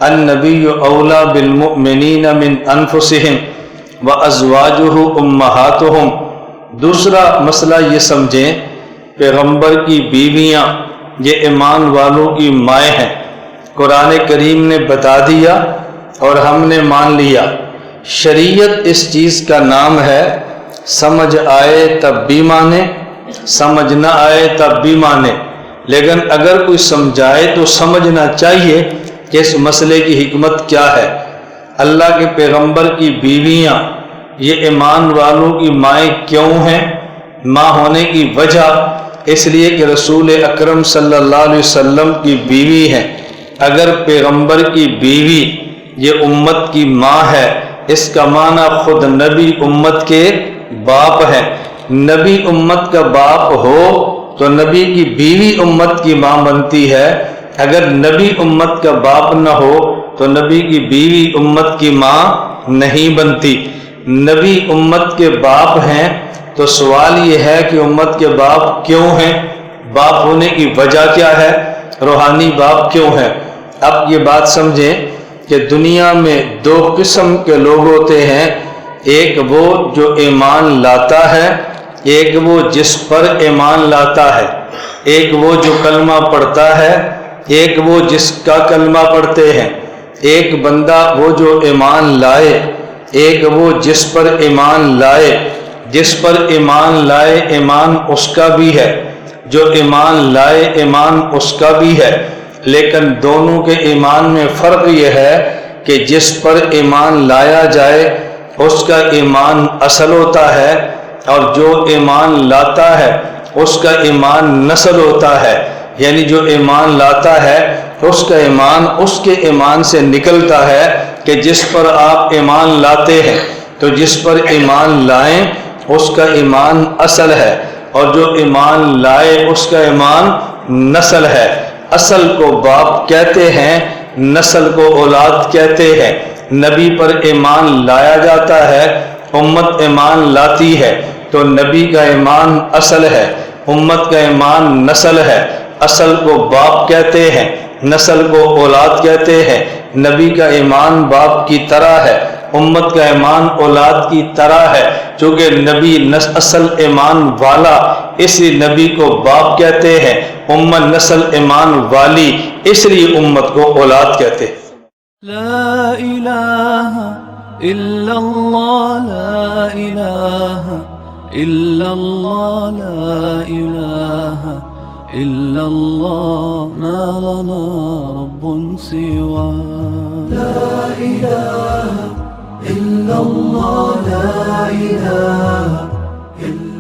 النبی اولا بالمؤمنین من انفسہم وازواجہ امہاتہم۔ دوسرا مسئلہ یہ سمجھیں، پیغمبر کی بیویاں یہ ایمان والوں کی مائیں ہیں۔ قرآن کریم نے بتا دیا اور ہم نے مان لیا۔ شریعت اس چیز کا نام ہے، سمجھ آئے تب بھی مانے، سمجھ نہ آئے تب بھی مانے، لیکن اگر کوئی سمجھائے تو سمجھنا چاہیے کہ اس مسئلے کی حکمت کیا ہے۔ اللہ کے پیغمبر کی بیویاں یہ ایمان والوں کی مائیں کیوں ہیں؟ ماں ہونے کی وجہ اس لیے کہ رسول اکرم صلی اللہ علیہ وسلم کی بیوی ہیں۔ اگر پیغمبر کی بیوی یہ امت کی ماں ہے، اس کا معنی خود نبی امت کے باپ ہے۔ نبی امت کا باپ ہو تو نبی کی بیوی امت کی ماں بنتی ہے، اگر نبی امت کا باپ نہ ہو تو نبی کی بیوی امت کی ماں نہیں بنتی۔ نبی امت کے باپ ہیں تو سوال یہ ہے کہ امت کے باپ کیوں ہیں؟ باپ ہونے کی وجہ کیا ہے؟ روحانی باپ کیوں ہے؟ اب یہ بات سمجھیں کہ دنیا میں دو قسم کے لوگ ہوتے ہیں، ایک وہ جو ایمان لاتا ہے، ایک وہ جس پر ایمان لاتا ہے۔ ایک وہ جو کلمہ پڑھتا ہے، ایک وہ جس کا کلمہ پڑھتے ہیں۔ ایک بندہ وہ جو ایمان لائے، ایک وہ جس پر ایمان لائے۔ جس پر ایمان لائے ایمان اس کا بھی ہے، جو ایمان لائے ایمان اس کا بھی ہے، لیکن دونوں کے ایمان میں فرق یہ ہے کہ جس پر ایمان لایا جائے اس کا ایمان اصل ہوتا ہے، اور جو ایمان لاتا ہے اس کا ایمان نسل ہوتا ہے۔ یعنی جو ایمان لاتا ہے اس کا ایمان اس کے ایمان سے نکلتا ہے کہ جس پر آپ ایمان لاتے ہیں، تو جس پر ایمان لائیں اس کا ایمان اصل ہے، اور جو ایمان لائے اس کا ایمان نسل ہے۔ اصل کو باپ کہتے ہیں، نسل کو اولاد کہتے ہیں۔ نبی پر ایمان لایا جاتا ہے، امت ایمان لاتی ہے، تو نبی کا ایمان اصل ہے، امت کا ایمان نسل ہے۔ اصل کو باپ کہتے ہیں، نسل کو اولاد کہتے ہیں۔ نبی کا ایمان باپ کی طرح ہے، امت کا ایمان اولاد کی طرح ہے۔ چونکہ نبی اصل ایمان والا، اسی نبی کو باپ کہتے ہیں، امت نسل ایمان والی، اس لیے امت کو اولاد کہتے ہیں۔ لا الہ الا اللہ، لا الہ الا اللہ، لا الہ الا اللہ، ما لنا رب سوا۔ لا الہ الا اللہ، لا الہ الا